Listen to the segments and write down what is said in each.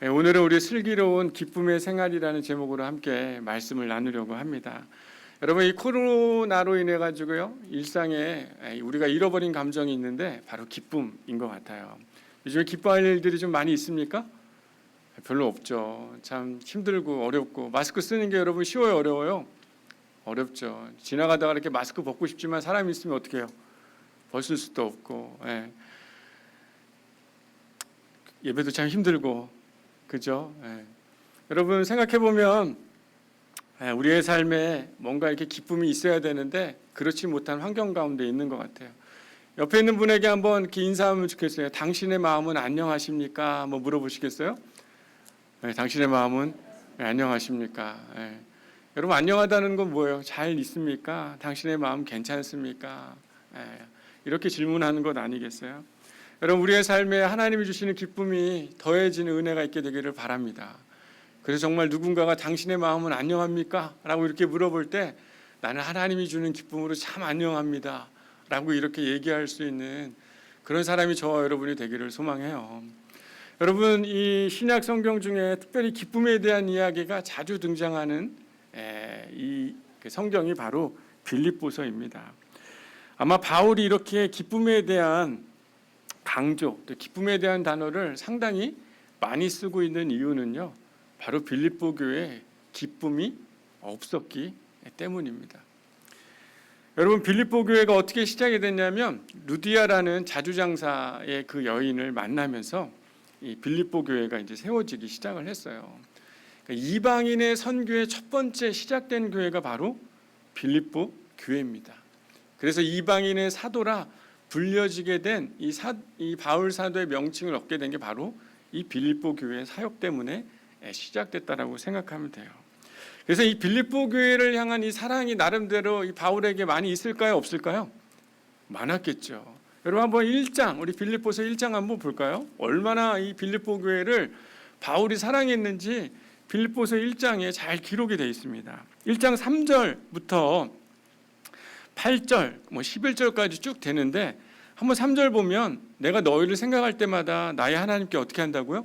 오늘은 우리 슬기로운 기쁨의 생활이라는 제목으로 함께 말씀을 나누려고 합니다. 여러분, 이 코로나로 인해 가지고요, 일상에 우리가 잃어버린 감정이 있는데 바로 기쁨인 것 같아요. 요즘에 기뻐할 일들이 좀 많이 있습니까? 별로 없죠. 참 힘들고 어렵고, 마스크 쓰는 게 여러분 쉬워요, 어려워요? 어렵죠. 지나가다가 이렇게 마스크 벗고 싶지만 사람이 있으면 어떻게 해요? 벗을 수도 없고, 예배도 참 힘들고, 그죠? 여러분 생각해 보면 우리의 삶에 뭔가 이렇게 기쁨이 있어야 되는데 그렇지 못한 환경 가운데 있는 것 같아요. 옆에 있는 분에게 한번 이렇게 인사하면 좋겠어요. 당신의 마음은 안녕하십니까? 한번 물어보시겠어요? 당신의 마음은 안녕하십니까? 여러분, 안녕하다는 건 뭐예요? 잘 있습니까? 당신의 마음 괜찮습니까? 이렇게 질문하는 것 아니겠어요? 여러분, 우리의 삶에 하나님이 주시는 기쁨이 더해지는 은혜가 있게 되기를 바랍니다. 그래서 정말 누군가가 당신의 마음은 안녕합니까? 라고 이렇게 물어볼 때 나는 하나님이 주는 기쁨으로 참 안녕합니다 라고 이렇게 얘기할 수 있는 그런 사람이 저와 여러분이 되기를 소망해요. 여러분, 이 신약 성경 중에 특별히 기쁨에 대한 이야기가 자주 등장하는 이 성경이 바로 빌립보서입니다. 아마 바울이 이렇게 기쁨에 대한 강조, 또 기쁨에 대한 단어를 상당히 많이 쓰고 있는 이유는요, 바로 빌립보 교회에 기쁨이 없었기 때문입니다. 여러분, 빌립보 교회가 어떻게 시작이 됐냐면 루디아라는 자주장사의 그 여인을 만나면서 이 빌립보 교회가 이제 세워지기 시작을 했어요. 그러니까 이방인의 선교의 첫 번째 시작된 교회가 바로 빌립보 교회입니다. 그래서 이방인의 사도라 불려지게 된 이 바울 사도의 명칭을 얻게 된 게 바로 이 빌립보 교회의 사역 때문에 시작됐다라고 생각하면 돼요. 그래서 이 빌립보 교회를 향한 이 사랑이 나름대로 이 바울에게 많이 있을까요, 없을까요? 많았겠죠. 여러분, 한번 1장, 우리 빌립보서 1장 한번 볼까요? 얼마나 이 빌립보 교회를 바울이 사랑했는지 빌립보서 1장에 잘 기록이 되어 있습니다. 1장 3절부터 8절, 11절까지 쭉 되는데 한번 3절 보면 내가 너희를 생각할 때마다 나의 하나님께 어떻게 한다고요?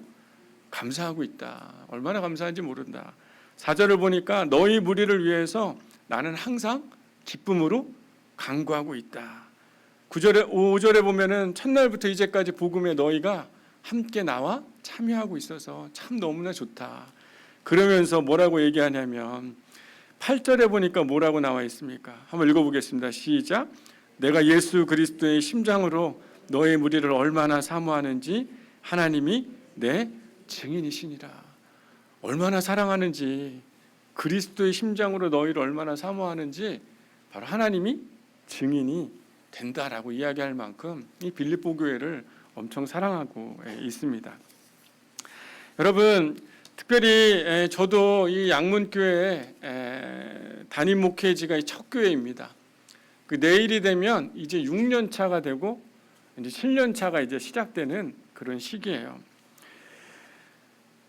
감사하고 있다. 얼마나 감사한지 모른다. 4절을 보니까 너희 무리를 위해서 나는 항상 기쁨으로 간구하고 있다. 5절에 보면은 첫날부터 이제까지 복음에 너희가 함께 나와 참여하고 있어서 참 너무나 좋다. 그러면서 뭐라고 얘기하냐면 8절에 보니까 뭐라고 나와 있습니까? 한번 읽어보겠습니다. 시작. 내가 예수 그리스도의 심장으로 너의 무리를 얼마나 사모하는지 하나님이 내 증인이시니라. 얼마나 사랑하는지, 그리스도의 심장으로 너희를 얼마나 사모하는지 바로 하나님이 증인이 된다라고 이야기할 만큼 이 빌립보 교회를 엄청 사랑하고 있습니다. 여러분, 특별히 저도 이 양문교회 담임 목회지가 첫 교회입니다. 그 내일이 되면 이제 6년 차가 되고 이제 7년 차가 이제 시작되는 그런 시기예요.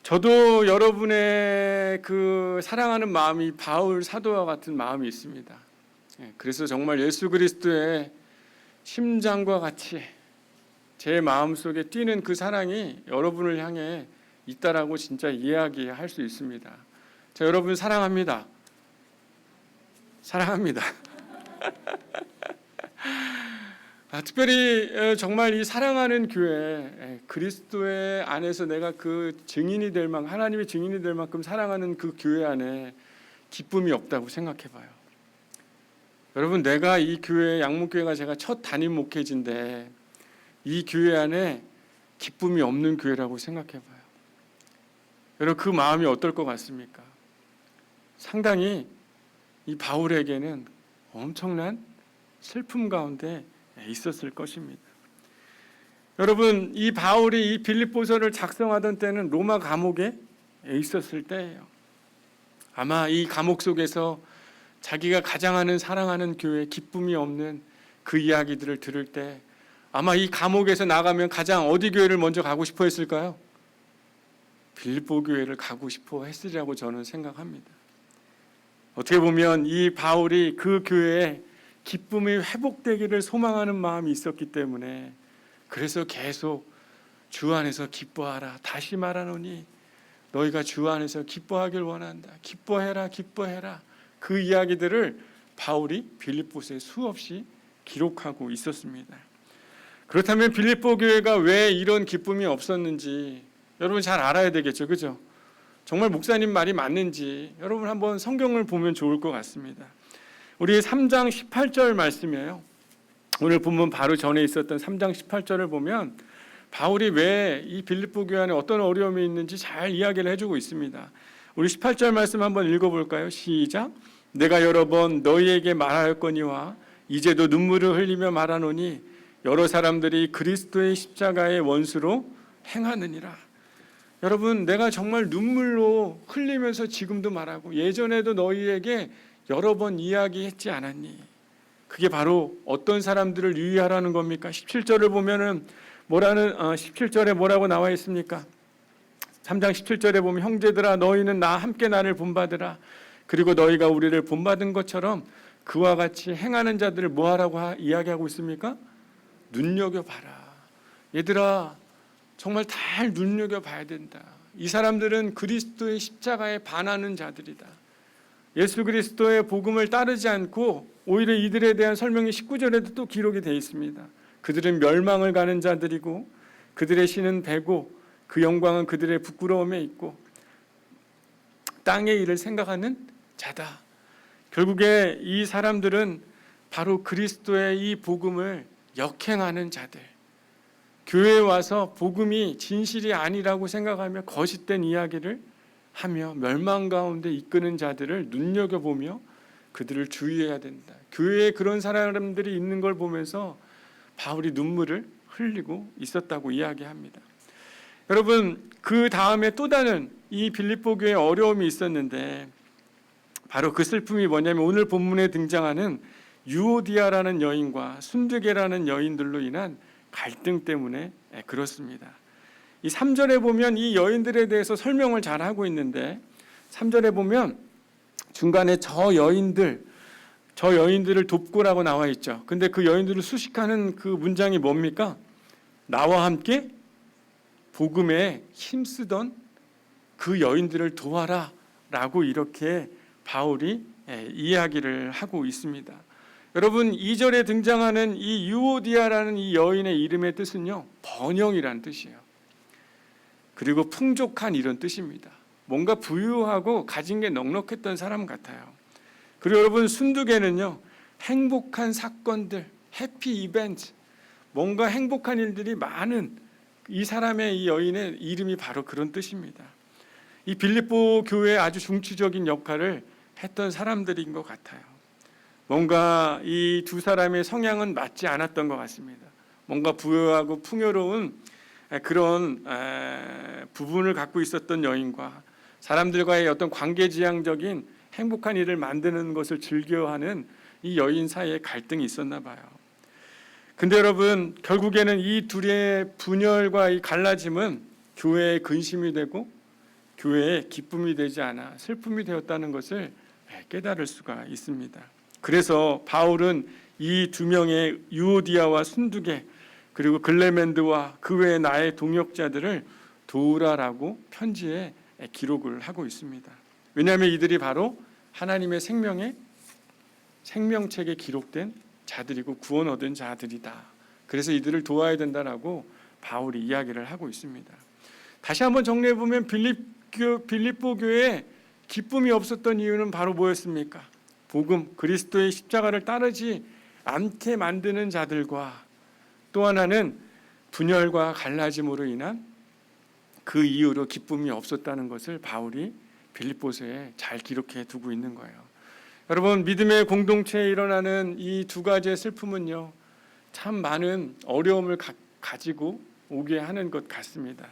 저도 여러분의 그 사랑하는 마음이 바울 사도와 같은 마음이 있습니다. 그래서 정말 예수 그리스도의 심장과 같이 제 마음속에 뛰는 그 사랑이 여러분을 향해 있다라고 진짜 이야기할 수 있습니다. 자, 여러분 사랑합니다. 사랑합니다. 특별히 정말 이 사랑하는 교회, 그리스도의 안에서 내가 그 증인이 될 만큼, 하나님의 증인이 될 만큼 사랑하는 그 교회 안에 기쁨이 없다고 생각해봐요. 여러분, 내가 이 교회, 양문교회가 제가 첫 담임 목회지인데 이 교회 안에 기쁨이 없는 교회라고 생각해봐요. 여러분, 그 마음이 어떨 것 같습니까? 상당히 이 바울에게는 엄청난 슬픔 가운데 있었을 것입니다. 여러분, 이 바울이 이 빌립보서를 작성하던 때는 로마 감옥에 있었을 때예요. 아마 이 감옥 속에서 자기가 가장 사랑하는 교회, 기쁨이 없는 그 이야기들을 들을 때 아마 이 감옥에서 나가면 가장 어디 교회를 먼저 가고 싶어 했을까요? 빌립보 교회를 가고 싶어 했으리라고 저는 생각합니다. 어떻게 보면 이 바울이 그 교회에 기쁨이 회복되기를 소망하는 마음이 있었기 때문에 그래서 계속 주 안에서 기뻐하라 다시 말하노니 너희가 주 안에서 기뻐하길 원한다. 기뻐해라, 기뻐해라. 그 이야기들을 바울이 빌립보서에 수없이 기록하고 있었습니다. 그렇다면 빌립보 교회가 왜 이런 기쁨이 없었는지 여러분 잘 알아야 되겠죠, 그죠? 정말 목사님 말이 맞는지 여러분 한번 성경을 보면 좋을 것 같습니다. 우리 3장 18절 말씀이에요. 오늘 본문 바로 전에 있었던 3장 18절을 보면 바울이 왜 이 빌립보 교회 안에 어떤 어려움이 있는지 잘 이야기를 해주고 있습니다. 우리 18절 말씀 한번 읽어볼까요? 시작. 내가 여러 번 너희에게 말하였거니와 이제도 눈물을 흘리며 말하노니 여러 사람들이 그리스도의 십자가의 원수로 행하느니라. 여러분, 내가 정말 눈물로 흘리면서 지금도 말하고 예전에도 너희에게 여러 번 이야기했지 않았니? 그게 바로 어떤 사람들을 유의하라는 겁니까? 17절을 보면은 17절에 뭐라고 나와 있습니까? 3장 17절에 보면 형제들아 너희는 함께 나를 본받으라. 그리고 너희가 우리를 본받은 것처럼 그와 같이 행하는 자들을 뭐하라고 이야기하고 있습니까? 눈여겨봐라. 얘들아 정말 잘 눈여겨봐야 된다. 이 사람들은 그리스도의 십자가에 반하는 자들이다. 예수 그리스도의 복음을 따르지 않고 오히려 이들에 대한 설명이 19절에도 또 기록이 되어 있습니다. 그들은 멸망을 가는 자들이고 그들의 신은 배고 그 영광은 그들의 부끄러움에 있고 땅의 일을 생각하는 자다. 결국에 이 사람들은 바로 그리스도의 이 복음을 역행하는 자들, 교회에 와서 복음이 진실이 아니라고 생각하며 거짓된 이야기를 하며 멸망 가운데 이끄는 자들을 눈여겨보며 그들을 주의해야 된다. 교회에 그런 사람들이 있는 걸 보면서 바울이 눈물을 흘리고 있었다고 이야기합니다. 여러분, 그 다음에 또 다른 이 빌립보 교회에 어려움이 있었는데 바로 그 슬픔이 뭐냐면 오늘 본문에 등장하는 유오디아라는 여인과 순두계라는 여인들로 인한 갈등 때문에 그렇습니다. 이 3절에 보면 이 여인들에 대해서 설명을 잘 하고 있는데 3절에 보면 중간에 저 여인들을 돕고라고 나와 있죠. 근데 그 여인들을 수식하는 그 문장이 뭡니까? 나와 함께 복음에 힘쓰던 그 여인들을 도와라 라고 이렇게 바울이 이야기를 하고 있습니다. 여러분 2절에 등장하는 이 유오디아라는 이 여인의 이름의 뜻은요 번영이라는 뜻이에요. 그리고 풍족한 이런 뜻입니다. 뭔가 부유하고 가진 게 넉넉했던 사람 같아요. 그리고 여러분 순두계는요 행복한 사건들, 해피 이벤트, 뭔가 행복한 일들이 많은 이 사람의 이 여인의 이름이 바로 그런 뜻입니다. 이 빌립보 교회의 아주 중추적인 역할을 했던 사람들인 것 같아요. 뭔가 이 두 사람의 성향은 맞지 않았던 것 같습니다. 뭔가 부유하고 풍요로운 그런 부분을 갖고 있었던 여인과 사람들과의 어떤 관계지향적인 행복한 일을 만드는 것을 즐겨하는 이 여인 사이에 갈등이 있었나 봐요. 근데 여러분 결국에는 이 둘의 분열과 이 갈라짐은 교회의 근심이 되고 교회의 기쁨이 되지 않아 슬픔이 되었다는 것을 깨달을 수가 있습니다. 그래서 바울은 이 두 명의 유오디아와 순두계 그리고 글레멘드와 그 외의 나의 동역자들을 도우라라고 편지에 기록을 하고 있습니다. 왜냐하면 이들이 바로 하나님의 생명책에 기록된 자들이고 구원 얻은 자들이다. 그래서 이들을 도와야 된다라고 바울이 이야기를 하고 있습니다. 다시 한번 정리해 보면 빌립보 교회에 기쁨이 없었던 이유는 바로 뭐였습니까? 복음, 그리스도의 십자가를 따르지 않게 만드는 자들과 또 하나는 분열과 갈라짐으로 인한 그 이유로 기쁨이 없었다는 것을 바울이 빌립보서에 잘 기록해 두고 있는 거예요. 여러분 믿음의 공동체에 일어나는 이 두 가지의 슬픔은요 참 많은 어려움을 가지고 오게 하는 것 같습니다.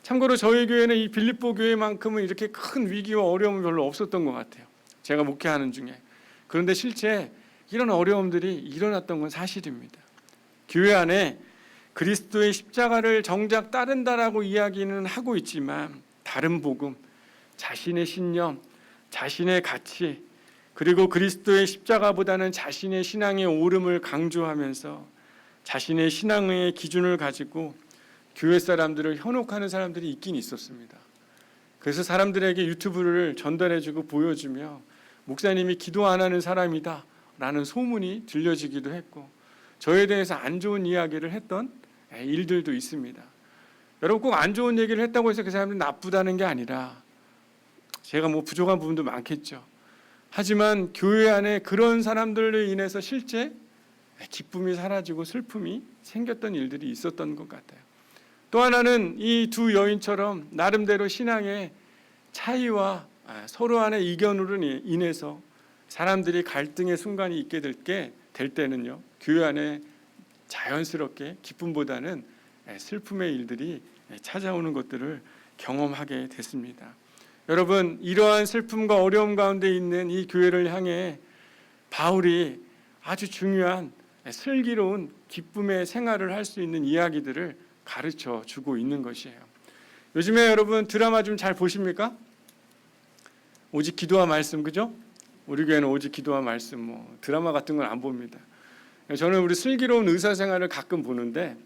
참고로 저희 교회는 이 빌립보 교회만큼은 이렇게 큰 위기와 어려움이 별로 없었던 것 같아요. 제가 목회하는 중에. 그런데 실제 이런 어려움들이 일어났던 건 사실입니다. 교회 안에 그리스도의 십자가를 정작 따른다라고 이야기는 하고 있지만 다른 복음, 자신의 신념, 자신의 가치 그리고 그리스도의 십자가보다는 자신의 신앙의 오름을 강조하면서 자신의 신앙의 기준을 가지고 교회 사람들을 현혹하는 사람들이 있긴 있었습니다. 그래서 사람들에게 유튜브를 전달해주고 보여주며 목사님이 기도 안 하는 사람이다 라는 소문이 들려지기도 했고, 저에 대해서 안 좋은 이야기를 했던 일들도 있습니다. 여러분, 꼭 안 좋은 얘기를 했다고 해서 그 사람이 나쁘다는 게 아니라, 제가 뭐 부족한 부분도 많겠죠. 하지만 교회 안에 그런 사람들로 인해서 실제 기쁨이 사라지고 슬픔이 생겼던 일들이 있었던 것 같아요. 또 하나는 이 두 여인처럼 나름대로 신앙의 차이와 서로 간의 이견으로 인해서 사람들이 갈등의 순간이 있게 될 때는요, 교회 안에 자연스럽게 기쁨보다는 슬픔의 일들이 찾아오는 것들을 경험하게 됐습니다. 여러분, 이러한 슬픔과 어려움 가운데 있는 이 교회를 향해 바울이 아주 중요한 슬기로운 기쁨의 생활을 할 수 있는 이야기들을 가르쳐 주고 있는 것이에요. 요즘에 여러분 드라마 좀 잘 보십니까? 오직 기도와 말씀, 그죠? 우리 교회는 오직 기도와 말씀, 뭐 드라마 같은 건 안 봅니다. 저는 우리 슬기로운 의사 생활을 가끔 보는데,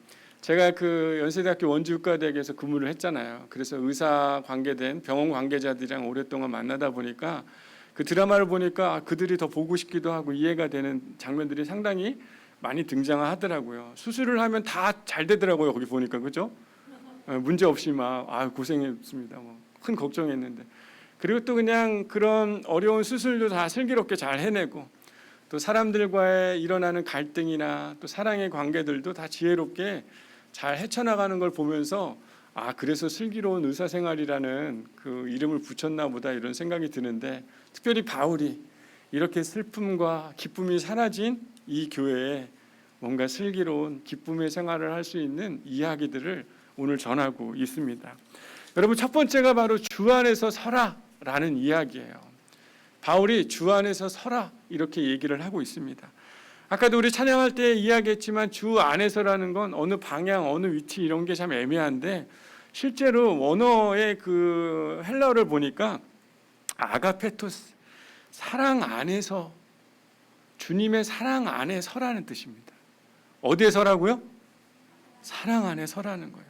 제가 그 연세대학교 원주의과대학에서 근무를 했잖아요. 그래서 의사 관계된 병원 관계자들이랑 오랫동안 만나다 보니까 그 드라마를 보니까 그들이 더 보고 싶기도 하고 이해가 되는 장면들이 상당히 많이 등장하더라고요. 수술을 하면 다 잘 되더라고요. 거기 보니까, 그죠? 문제 없이 막 고생했습니다. 뭐 큰 걱정했는데, 그리고 또 그냥 그런 어려운 수술도 다 슬기롭게 잘 해내고, 또 사람들과의 일어나는 갈등이나 또 사랑의 관계들도 다 지혜롭게 잘 헤쳐나가는 걸 보면서, 그래서 슬기로운 의사생활이라는 그 이름을 붙였나 보다 이런 생각이 드는데, 특별히 바울이 이렇게 슬픔과 기쁨이 사라진 이 교회에 뭔가 슬기로운 기쁨의 생활을 할 수 있는 이야기들을 오늘 전하고 있습니다. 여러분, 첫 번째가 바로 주 안에서 서라라는 이야기예요. 바울이 주 안에서 서라 이렇게 얘기를 하고 있습니다. 아까도 우리 찬양할 때 이야기했지만 주 안에서라는 건 어느 방향, 어느 위치 이런 게 참 애매한데, 실제로 원어의 그 헬라어를 보니까 아가페토스, 사랑 안에서, 주님의 사랑 안에 서라는 뜻입니다. 어디에 서라고요? 사랑 안에 서라는 거예요.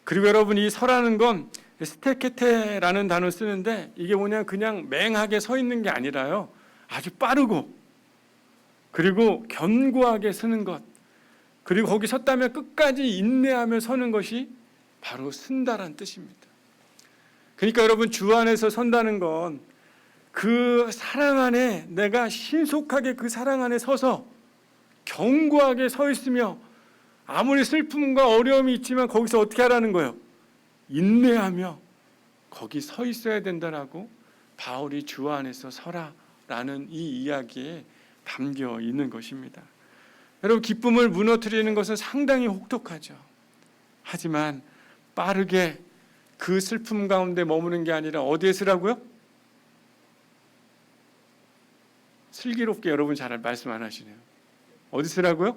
그리고 여러분, 이 서라는 건 스테케테라는 단어 쓰는데, 이게 뭐냐, 그냥 맹하게 서 있는 게 아니라요, 아주 빠르고 그리고 견고하게 서는 것, 그리고 거기 섰다면 끝까지 인내하며 서는 것이 바로 쓴다란 뜻입니다. 그러니까 여러분, 주 안에서 선다는 건 그 사랑 안에 내가 신속하게 그 사랑 안에 서서 견고하게 서 있으며, 아무리 슬픔과 어려움이 있지만 거기서 어떻게 하라는 거예요? 인내하며 거기 서 있어야 된다라고 바울이 주 안에서 서라라는 이 이야기에 담겨 있는 것입니다. 여러분, 기쁨을 무너뜨리는 것은 상당히 혹독하죠. 하지만 빠르게 그 슬픔 가운데 머무는 게 아니라 어디에 서라고요? 슬기롭게, 여러분 잘 말씀 안 하시네요. 어디 서라고요?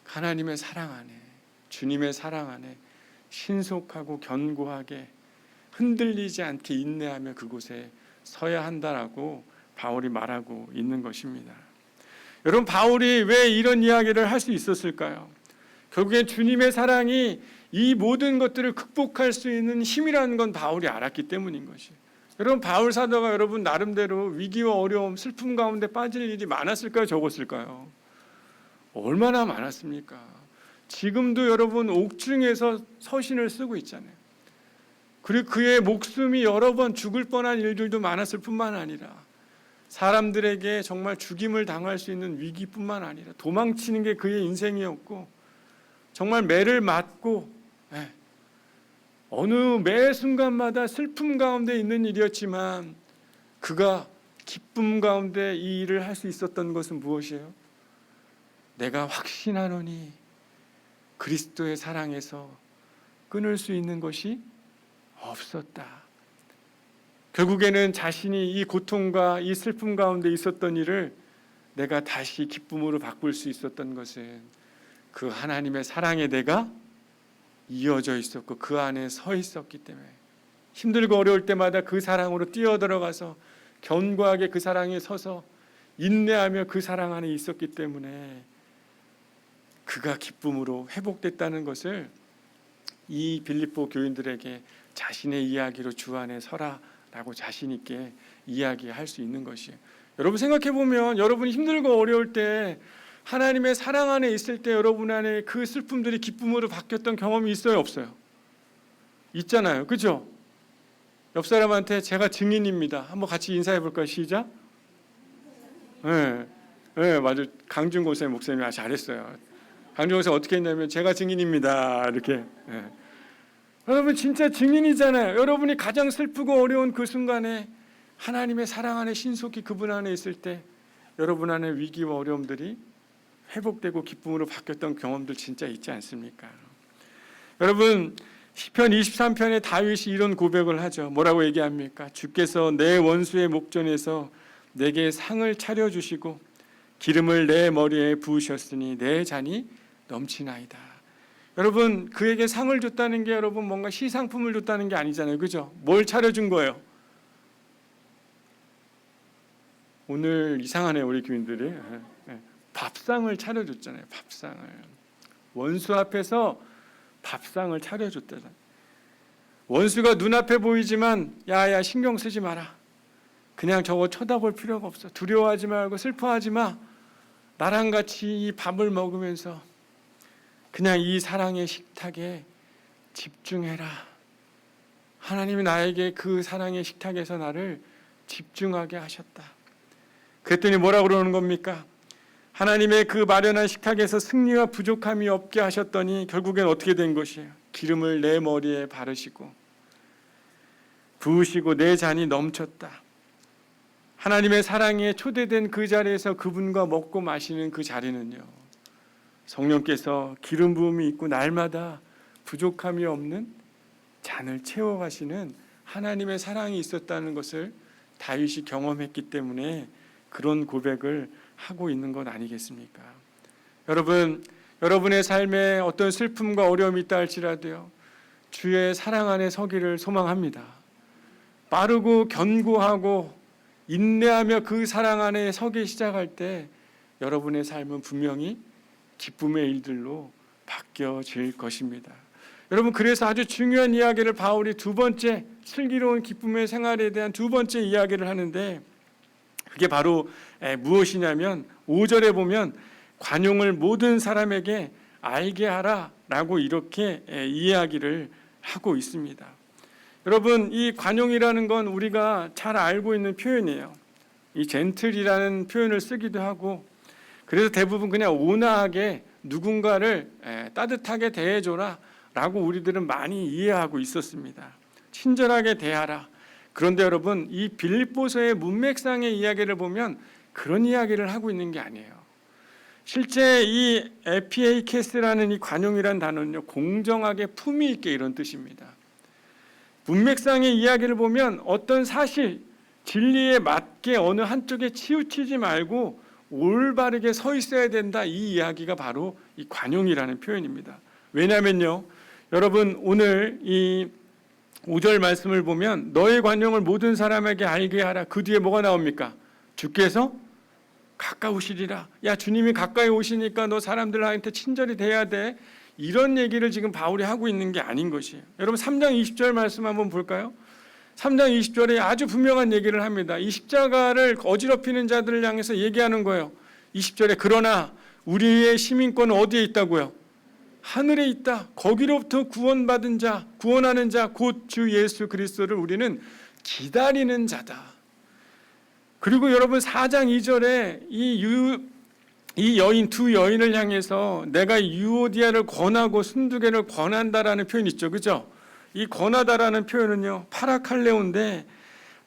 하나님의 사랑 안에, 주님의 사랑 안에 신속하고 견고하게 흔들리지 않게 인내하며 그곳에 서야 한다라고 바울이 말하고 있는 것입니다. 여러분, 바울이 왜 이런 이야기를 할 수 있었을까요? 결국엔 주님의 사랑이 이 모든 것들을 극복할 수 있는 힘이라는 건 바울이 알았기 때문인 것이에요. 여러분, 바울 사도가 여러분 나름대로 위기와 어려움, 슬픔 가운데 빠질 일이 많았을까요? 적었을까요? 얼마나 많았습니까? 지금도 여러분 옥중에서 서신을 쓰고 있잖아요. 그리고 그의 목숨이 여러 번 죽을 뻔한 일들도 많았을 뿐만 아니라, 사람들에게 정말 죽임을 당할 수 있는 위기뿐만 아니라 도망치는 게 그의 인생이었고, 정말 매를 맞고 어느 매 순간마다 슬픔 가운데 있는 일이었지만, 그가 기쁨 가운데 이 일을 할 수 있었던 것은 무엇이에요? 내가 확신하노니 그리스도의 사랑에서 끊을 수 있는 것이 없었다. 결국에는 자신이 이 고통과 이 슬픔 가운데 있었던 일을 내가 다시 기쁨으로 바꿀 수 있었던 것은 그 하나님의 사랑에 내가 이어져 있었고 그 안에 서 있었기 때문에, 힘들고 어려울 때마다 그 사랑으로 뛰어들어가서 견고하게 그 사랑에 서서 인내하며 그 사랑 안에 있었기 때문에 그가 기쁨으로 회복됐다는 것을 이 빌립보 교인들에게 자신의 이야기로 주 안에 서라라고 자신 있게 이야기할 수 있는 것이에요. 여러분 생각해 보면 여러분이 힘들고 어려울 때 하나님의 사랑 안에 있을 때 여러분 안에 그 슬픔들이 기쁨으로 바뀌었던 경험이 있어요, 없어요? 있잖아요, 그죠? 옆 사람한테 제가 증인입니다. 한번 같이 인사해 볼까요? 시작. 네, 네, 맞아요. 강준고 목사님이 아주 잘했어요. 강준고 목사님 어떻게 했냐면 제가 증인입니다. 이렇게. 네. 여러분 진짜 증인이잖아요. 여러분이 가장 슬프고 어려운 그 순간에 하나님의 사랑 안에 신속히 그분 안에 있을 때 여러분 안에 위기와 어려움들이 회복되고 기쁨으로 바뀌었던 경험들 진짜 있지 않습니까? 여러분 시편 23편에 다윗이 이런 고백을 하죠. 뭐라고 얘기합니까? 주께서 내 원수의 목전에서 내게 상을 차려주시고 기름을 내 머리에 부으셨으니 내 잔이 넘치나이다. 여러분 그에게 상을 줬다는 게 여러분 뭔가 시상품을 줬다는 게 아니잖아요, 그죠? 뭘 차려준 거예요? 오늘 이상하네 우리 교인들이. 밥상을 차려줬잖아요. 밥상을. 원수 앞에서 밥상을 차려줬다잖아요. 원수가 눈앞에 보이지만 야야 신경 쓰지 마라. 그냥 저거 쳐다볼 필요가 없어. 두려워하지 말고 슬퍼하지 마. 나랑 같이 이 밥을 먹으면서 그냥 이 사랑의 식탁에 집중해라. 하나님이 나에게 그 사랑의 식탁에서 나를 집중하게 하셨다. 그랬더니 뭐라고 그러는 겁니까? 하나님의 그 마련한 식탁에서 승리와 부족함이 없게 하셨더니 결국엔 어떻게 된 것이에요? 기름을 내 머리에 바르시고 부으시고 내 잔이 넘쳤다. 하나님의 사랑에 초대된 그 자리에서 그분과 먹고 마시는 그 자리는요, 성령께서 기름 부음이 있고 날마다 부족함이 없는 잔을 채워가시는 하나님의 사랑이 있었다는 것을 다윗이 경험했기 때문에 그런 고백을 하고 있는 것 아니겠습니까? 여러분, 여러분의 삶에 어떤 슬픔과 어려움이 있다 할지라도요, 주의 사랑 안에 서기를 소망합니다. 빠르고 견고하고 인내하며 그 사랑 안에 서기 시작할 때 여러분의 삶은 분명히 기쁨의 일들로 바뀌어질 것입니다. 여러분 그래서 아주 중요한 이야기를 바울이 두 번째 슬기로운 기쁨의 생활에 대한 두 번째 이야기를 하는데 그게 바로 무엇이냐면 5절에 보면 관용을 모든 사람에게 알게 하라라고 이렇게 이야기를 하고 있습니다. 여러분 이 관용이라는 건 우리가 잘 알고 있는 표현이에요. 이 젠틀이라는 표현을 쓰기도 하고 그래서 대부분 그냥 온화하게 누군가를 따뜻하게 대해줘라 라고 우리들은 많이 이해하고 있었습니다. 친절하게 대하라. 그런데 여러분 이 빌립보서의 문맥상의 이야기를 보면 그런 이야기를 하고 있는 게 아니에요. 실제 이 에피에이케스라는 이 관용이라는 단어는요, 공정하게 품위 있게 이런 뜻입니다. 문맥상의 이야기를 보면 어떤 사실, 진리에 맞게 어느 한쪽에 치우치지 말고 올바르게 서 있어야 된다, 이 이야기가 바로 이 관용이라는 표현입니다. 왜냐하면요, 여러분 오늘 이 5절 말씀을 보면 너의 관용을 모든 사람에게 알게 하라. 그 뒤에 뭐가 나옵니까? 주께서 가까우시리라. 야, 주님이 가까이 오시니까 너 사람들한테 친절히 대해야 돼. 이런 얘기를 지금 바울이 하고 있는 게 아닌 것이에요. 여러분 3장 20절 말씀 한번 볼까요? 3장 20절에 아주 분명한 얘기를 합니다. 이 십자가를 어지럽히는 자들을 향해서 얘기하는 거예요. 20절에 그러나 우리의 시민권은 어디에 있다고요? 하늘에 있다. 거기로부터 구원받은 자, 구원하는 자, 곧 주 예수 그리스도를 우리는 기다리는 자다. 그리고 여러분 4장 2절에 이 여인, 두 여인을 향해서 내가 유오디아를 권하고 순두개를 권한다라는 표현이 있죠, 그죠? 이 권하다라는 표현은요, 파라칼레오인데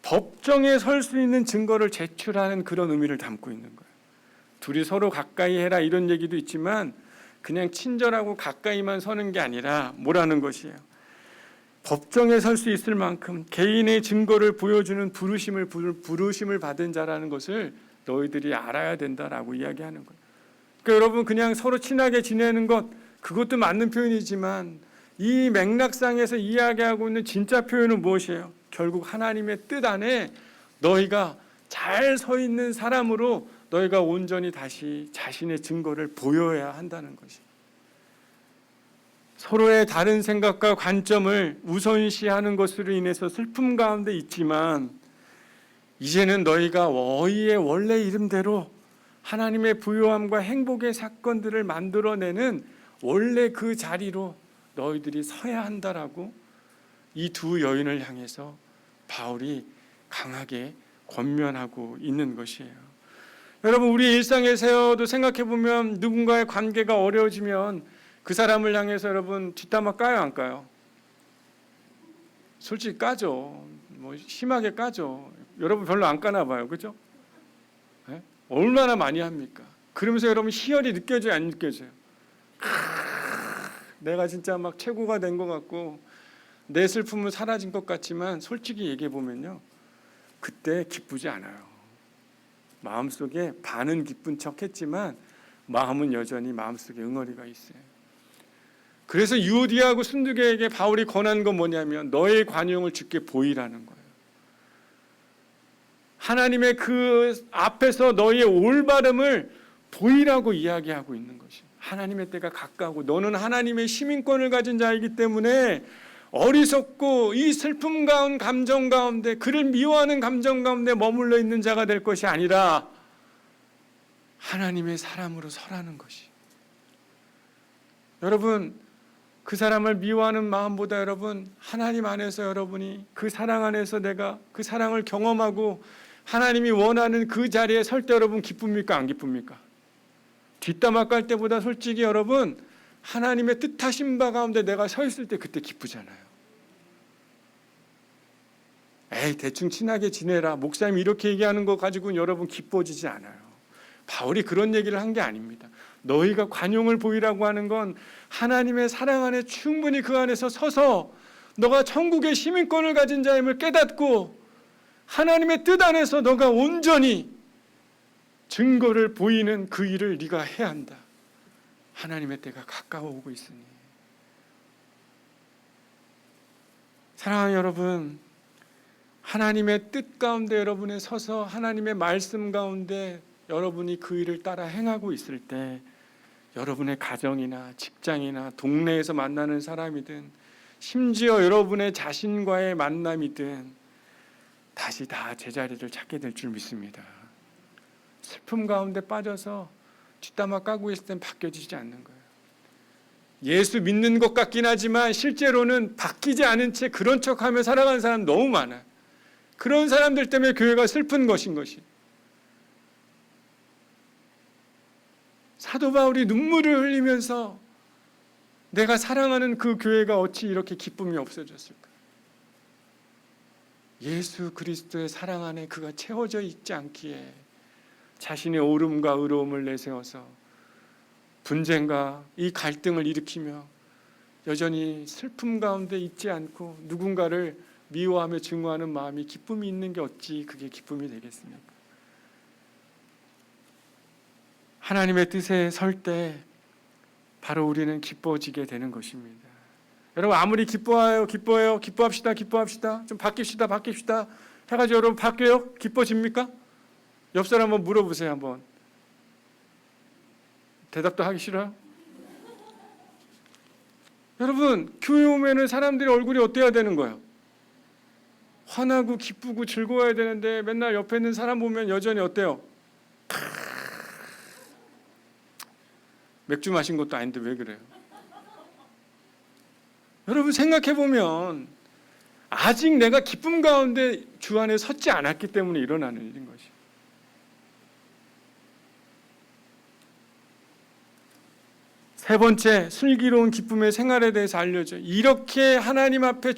법정에 설 수 있는 증거를 제출하는 그런 의미를 담고 있는 거예요. 둘이 서로 가까이 해라 이런 얘기도 있지만 그냥 친절하고 가까이만 서는 게 아니라 뭐라는 것이에요? 법정에 설 수 있을 만큼 개인의 증거를 보여주는 부르심을 받은 자라는 것을 너희들이 알아야 된다라고 이야기하는 거예요. 그러니까 여러분 그냥 서로 친하게 지내는 것, 그것도 맞는 표현이지만 이 맥락상에서 이야기하고 있는 진짜 표현은 무엇이에요? 결국 하나님의 뜻 안에 너희가 잘 서 있는 사람으로 너희가 온전히 다시 자신의 증거를 보여야 한다는 것이에요. 서로의 다른 생각과 관점을 우선시하는 것으로 인해서 슬픔 가운데 있지만, 이제는 너희가 너희의 원래 이름대로 하나님의 부요함과 행복의 사건들을 만들어내는 원래 그 자리로 너희들이 서야 한다라고 이 두 여인을 향해서 바울이 강하게 권면하고 있는 것이에요. 여러분, 우리 일상에서도 생각해 보면 누군가의 관계가 어려워지면 그 사람을 향해서 여러분 뒷담화 까요, 안 까요? 솔직히 까죠. 뭐 심하게 까죠. 여러분 별로 안 까나 봐요, 그죠? 네? 얼마나 많이 합니까? 그러면서 여러분 희열이 느껴져요, 안 느껴져요? 내가 진짜 막 최고가 된 것 같고 내 슬픔은 사라진 것 같지만 솔직히 얘기해 보면요, 그때 기쁘지 않아요. 마음속에 반은 기쁜 척했지만 마음은 여전히 마음속에 응어리가 있어요. 그래서 유오디아하고 순두계에게 바울이 권한 건 뭐냐면 너의 관용을 주께 보이라는 거예요. 하나님의 그 앞에서 너의 올바름을 보이라고 이야기하고 있는 것이, 하나님의 때가 가까우고 너는 하나님의 시민권을 가진 자이기 때문에 어리석고 이 슬픔 가운 감정 가운데, 그를 미워하는 감정 가운데 머물러 있는 자가 될 것이 아니라 하나님의 사람으로 서라는 것이. 여러분, 그 사람을 미워하는 마음보다 여러분 하나님 안에서 여러분이 그 사랑 안에서 내가 그 사랑을 경험하고 하나님이 원하는 그 자리에 설 때 여러분 기쁩니까, 안 기쁩니까? 뒷담화 깔 때보다 솔직히 여러분 하나님의 뜻하신 바 가운데 내가 서 있을 때 그때 기쁘잖아요. 에이, 대충 친하게 지내라, 목사님이 이렇게 얘기하는 거 가지고는 여러분 기뻐지지 않아요. 바울이 그런 얘기를 한 게 아닙니다. 너희가 관용을 보이라고 하는 건 하나님의 사랑 안에 충분히 그 안에서 서서 너가 천국의 시민권을 가진 자임을 깨닫고 하나님의 뜻 안에서 너가 온전히 증거를 보이는 그 일을 네가 해야 한다. 하나님의 때가 가까워 오고 있으니. 사랑하는 여러분, 하나님의 뜻 가운데 여러분이 서서 하나님의 말씀 가운데 여러분이 그 일을 따라 행하고 있을 때 여러분의 가정이나 직장이나 동네에서 만나는 사람이든 심지어 여러분의 자신과의 만남이든 다시 다 제자리를 찾게 될 줄 믿습니다. 슬픔 가운데 빠져서 뒷담화 까고 있을 땐 바뀌어지지 않는 거예요. 예수 믿는 것 같긴 하지만 실제로는 바뀌지 않은 채 그런 척하며 살아가는 사람 너무 많아요. 그런 사람들 때문에 교회가 슬픈 것인 것이. 사도 바울이 눈물을 흘리면서 내가 사랑하는 그 교회가 어찌 이렇게 기쁨이 없어졌을까? 예수 그리스도의 사랑 안에 그가 채워져 있지 않기에 자신의 옳음과 의로움을 내세워서 분쟁과 이 갈등을 일으키며 여전히 슬픔 가운데 있지 않고 누군가를 미워하며 증오하는 마음이 기쁨이 있는 게 어찌 그게 기쁨이 되겠습니까? 하나님의 뜻에 설 때 바로 우리는 기뻐지게 되는 것입니다. 여러분, 아무리 기뻐합시다. 좀 바뀝시다 해가지고 여러분 바뀌어요? 기뻐집니까? 옆 사람 한번 물어보세요. 한번. 대답도 하기 싫어요? 여러분, 교회 오면은 사람들이 얼굴이 어때야 되는 거예요? 환하고 기쁘고 즐거워야 되는데 맨날 옆에 있는 사람 보면 여전히 어때요? 맥주 마신 것도 아닌데 왜 그래요? 여러분, 생각해보면 아직 내가 기쁨 가운데 주 안에 섰지 않았기 때문에 일어나는 일인 것이. 세 번째, 슬기로운 기쁨의 생활에 대해서 알려줘요. 이렇게 하나님 앞에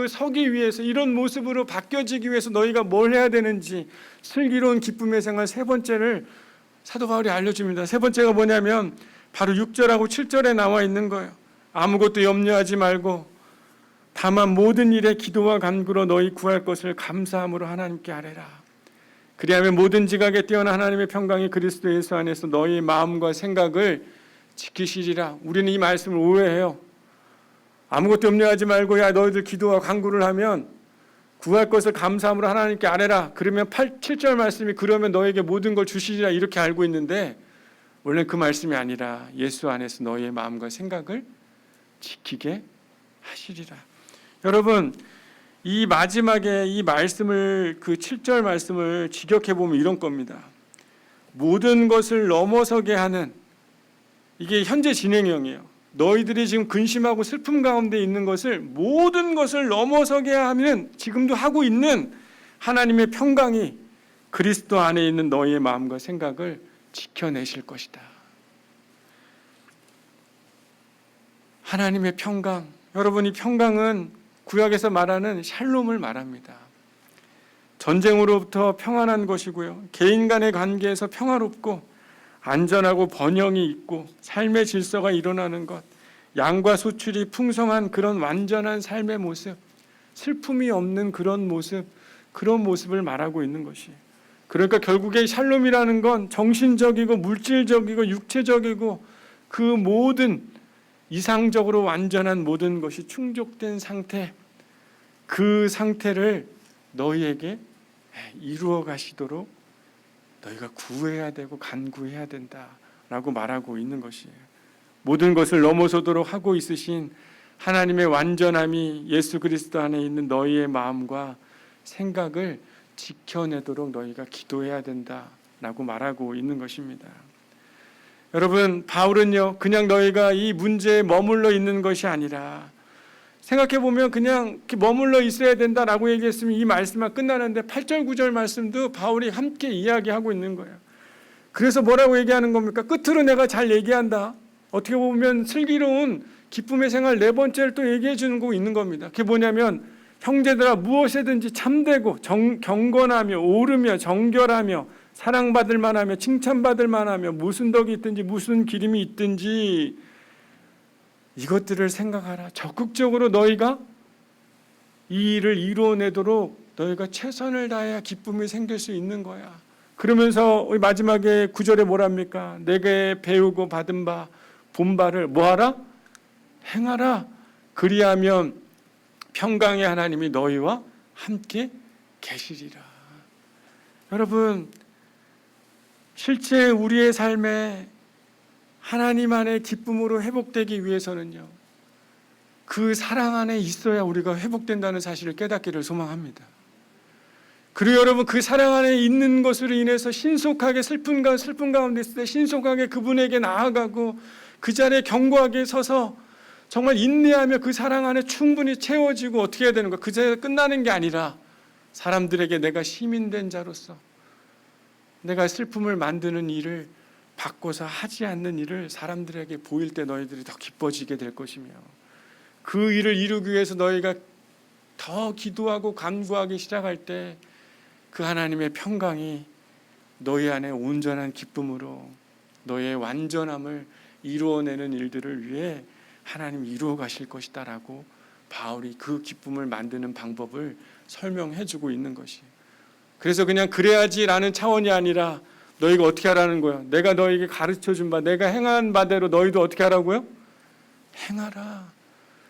서기 위해서, 이런 모습으로 바뀌어지기 위해서 너희가 뭘 해야 되는지 슬기로운 기쁨의 생활 세 번째를 사도 바울이 알려줍니다. 세 번째가 뭐냐면 바로 6절하고 7절에 나와 있는 거예요. 아무것도 염려하지 말고 다만 모든 일에 기도와 간구로 너희 구할 것을 감사함으로 하나님께 아뢰라. 그리하면 모든 지각에 뛰어난 하나님의 평강이 그리스도 예수 안에서 너희 마음과 생각을 지키시리라. 우리는 이 말씀을 오해해요. 아무것도 염려하지 말고 야 너희들 기도와 간구를 하면 구할 것을 감사함으로 하나님께 아뢰라. 그러면 7절 말씀이 그러면 너에게 모든 걸 주시리라 이렇게 알고 있는데 원래 그 말씀이 아니라 예수 안에서 너희의 마음과 생각을 지키게 하시리라. 여러분, 이 마지막에 이 말씀을, 그 7절 말씀을 직역해 보면 이런 겁니다. 모든 것을 넘어서게 하는, 이게 현재 진행형이에요. 너희들이 지금 근심하고 슬픔 가운데 있는 것을, 모든 것을 넘어서게 하면 지금도 하고 있는 하나님의 평강이 그리스도 안에 있는 너희의 마음과 생각을 지켜내실 것이다. 하나님의 평강, 여러분이 평강은 구약에서 말하는 샬롬을 말합니다. 전쟁으로부터 평안한 것이고요, 개인 간의 관계에서 평화롭고 안전하고 번영이 있고 삶의 질서가 일어나는 것, 양과 소출이 풍성한 그런 완전한 삶의 모습, 슬픔이 없는 그런 모습을 말하고 있는 것이에요. 그러니까 결국에 샬롬이라는 건 정신적이고 물질적이고 육체적이고 그 모든 이상적으로 완전한 모든 것이 충족된 상태, 그 상태를 너희에게 이루어 가시도록 너희가 구해야 되고 간구해야 된다라고 말하고 있는 것이에요. 모든 것을 넘어서도록 하고 있으신 하나님의 완전함이 예수 그리스도 안에 있는 너희의 마음과 생각을 지켜내도록 너희가 기도해야 된다라고 말하고 있는 것입니다. 여러분, 바울은요, 그냥 너희가 이 문제에 머물러 있는 것이 아니라, 생각해 보면 그냥 이렇게 머물러 있어야 된다라고 얘기했으면 이 말씀만 끝나는데 8절 9절 말씀도 바울이 함께 이야기하고 있는 거예요. 그래서 뭐라고 얘기하는 겁니까? 끝으로 내가 잘 얘기한다. 어떻게 보면 슬기로운 기쁨의 생활 네 번째를 또 얘기해 주는 거 있는 겁니다. 그게 뭐냐면, 형제들아 무엇이든지 참되고 경건하며 오르며 정결하며 사랑받을 만하며 칭찬받을 만하며 무슨 덕이 있든지 무슨 기림이 있든지 이것들을 생각하라. 적극적으로 너희가 이 일을 이루어내도록 너희가 최선을 다해야 기쁨이 생길 수 있는 거야. 그러면서 마지막에 9절에 뭐랍니까? 내게 배우고 받은 바 본 바를 뭐하라? 행하라. 그리하면 평강의 하나님이 너희와 함께 계시리라. 여러분, 실제 우리의 삶에 하나님 안의 기쁨으로 회복되기 위해서는요, 그 사랑 안에 있어야 우리가 회복된다는 사실을 깨닫기를 소망합니다. 그리고 여러분, 그 사랑 안에 있는 것으로 인해서 신속하게 슬픈 가운데 있을 때 신속하게 그분에게 나아가고 그 자리에 견고하게 서서 정말 인내하며 그 사랑 안에 충분히 채워지고 어떻게 해야 되는 거야? 그 자리가 끝나는 게 아니라 사람들에게 내가 시민된 자로서 내가 슬픔을 만드는 일을 바꿔서 하지 않는 일을 사람들에게 보일 때 너희들이 더 기뻐지게 될 것이며, 그 일을 이루기 위해서 너희가 더 기도하고 간구하기 시작할 때 그 하나님의 평강이 너희 안에 온전한 기쁨으로 너의 완전함을 이루어내는 일들을 위해 하나님이 이루어 가실 것이다 라고 바울이 그 기쁨을 만드는 방법을 설명해 주고 있는 것이에요. 그래서 그냥 그래야지 라는 차원이 아니라 너희가 어떻게 하라는 거야? 내가 너희에게 가르쳐 준 바, 내가 행한 바대로 너희도 어떻게 하라고요? 행하라.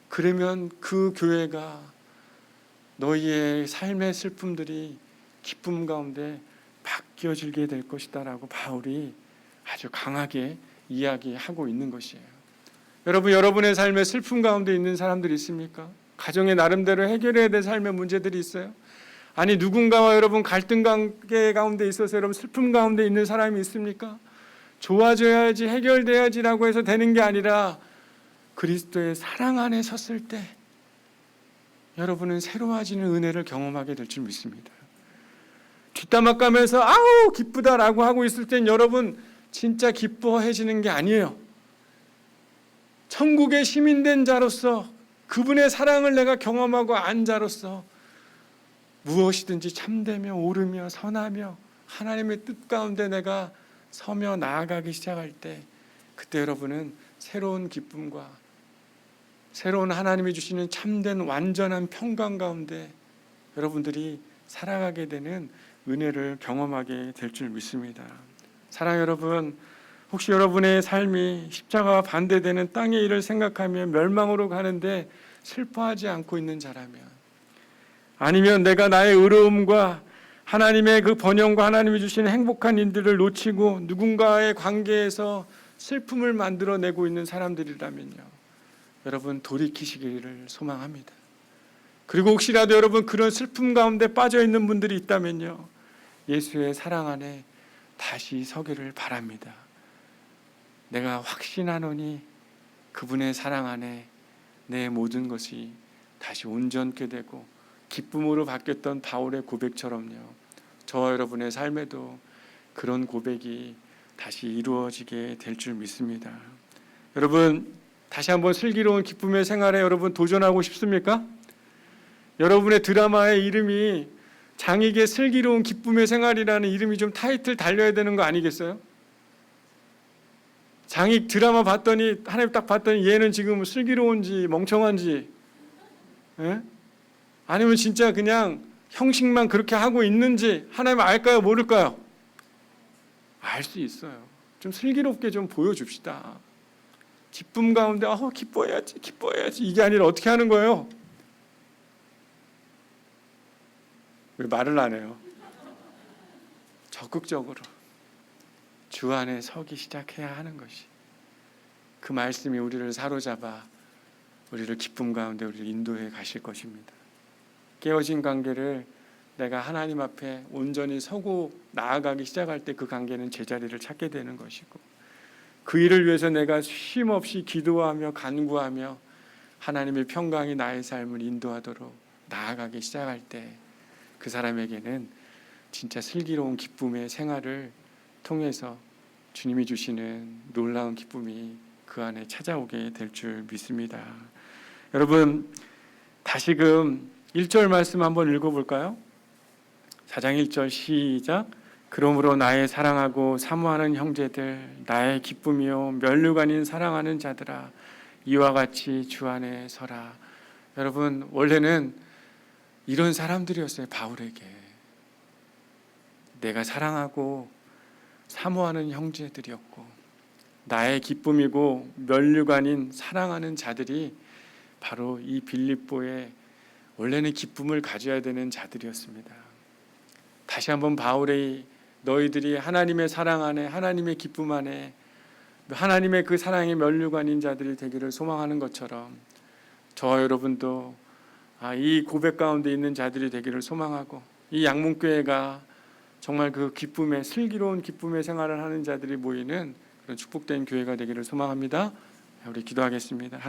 그러면 그 교회가 너희의 삶의 슬픔들이 기쁨 가운데 바뀌어지게 될 것이다 라고 바울이 아주 강하게 이야기하고 있는 것이에요. 여러분, 여러분의 삶에 슬픔 가운데 있는 사람들이 있습니까? 가정의 나름대로 해결해야 될 삶의 문제들이 있어요? 아니, 누군가와 여러분 갈등 관계 가운데 있어서 여러분 슬픔 가운데 있는 사람이 있습니까? 좋아져야지, 해결돼야지라고 해서 되는 게 아니라 그리스도의 사랑 안에 섰을 때 여러분은 새로워지는 은혜를 경험하게 될 줄 믿습니다. 뒷담화 까면서 아우 기쁘다라고 하고 있을 땐 여러분 진짜 기뻐해지는 게 아니에요. 천국의 시민된 자로서 그분의 사랑을 내가 경험하고 안 자로서 무엇이든지 참되며 오르며 선하며 하나님의 뜻 가운데 내가 서며 나아가기 시작할 때, 그때 여러분은 새로운 기쁨과 새로운 하나님이 주시는 참된 완전한 평강 가운데 여러분들이 살아가게 되는 은혜를 경험하게 될 줄 믿습니다. 사랑 여러분, 혹시 여러분의 삶이 십자가와 반대되는 땅의 일을 생각하며 멸망으로 가는데 슬퍼하지 않고 있는 자라면, 아니면 내가 나의 의로움과 하나님의 그 번영과 하나님이 주시는 행복한 일들을 놓치고 누군가의 관계에서 슬픔을 만들어내고 있는 사람들이라면요, 여러분 돌이키시기를 소망합니다. 그리고 혹시라도 여러분 그런 슬픔 가운데 빠져 있는 분들이 있다면요, 예수의 사랑 안에 다시 서기를 바랍니다. 내가 확신하노니 그분의 사랑 안에 내 모든 것이 다시 온전케 되고 기쁨으로 바뀌었던 바울의 고백처럼요, 저와 여러분의 삶에도 그런 고백이 다시 이루어지게 될 줄 믿습니다. 여러분 다시 한번 슬기로운 기쁨의 생활에 여러분 도전하고 싶습니까? 여러분의 드라마의 이름이 장익의 슬기로운 기쁨의 생활이라는 이름이 좀 타이틀 달려야 되는 거 아니겠어요? 장익 드라마 봤더니 하나님 딱 봤더니 얘는 지금 슬기로운지 멍청한지, 예? 아니면 진짜 그냥 형식만 그렇게 하고 있는지 하나님 알까요? 모를까요? 알 수 있어요. 좀 슬기롭게 좀 보여줍시다. 기쁨 가운데 기뻐해야지 이게 아니라 어떻게 하는 거예요? 왜 말을 안 해요? 적극적으로 주 안에 서기 시작해야 하는 것이, 그 말씀이 우리를 사로잡아 우리를 기쁨 가운데 우리를 인도해 가실 것입니다. 깨어진 관계를 내가 하나님 앞에 온전히 서고 나아가기 시작할 때 그 관계는 제자리를 찾게 되는 것이고, 그 일을 위해서 내가 쉼없이 기도하며 간구하며 하나님의 평강이 나의 삶을 인도하도록 나아가기 시작할 때 그 사람에게는 진짜 슬기로운 기쁨의 생활을 통해서 주님이 주시는 놀라운 기쁨이 그 안에 찾아오게 될 줄 믿습니다. 여러분 다시금 1절 말씀 한번 읽어볼까요? 4장 1절 시작. 그러므로 나의 사랑하고 사모하는 형제들, 나의 기쁨이요 면류관인 사랑하는 자들아, 이와 같이 주 안에 서라. 여러분 원래는 이런 사람들이었어요. 바울에게 내가 사랑하고 사모하는 형제들이었고, 나의 기쁨이고 면류관인 사랑하는 자들이 바로 이 빌립보에 원래는 기쁨을 가져야 되는 자들이었습니다. 다시 한번 바울의 너희들이 하나님의 사랑 안에, 하나님의 기쁨 안에, 하나님의 그 사랑의 면류관인 자들이 되기를 소망하는 것처럼 저와 여러분도 이 고백 가운데 있는 자들이 되기를 소망하고, 이 양문교회가 정말 그 기쁨의 슬기로운 기쁨의 생활을 하는 자들이 모이는 그런 축복된 교회가 되기를 소망합니다. 우리 기도하겠습니다.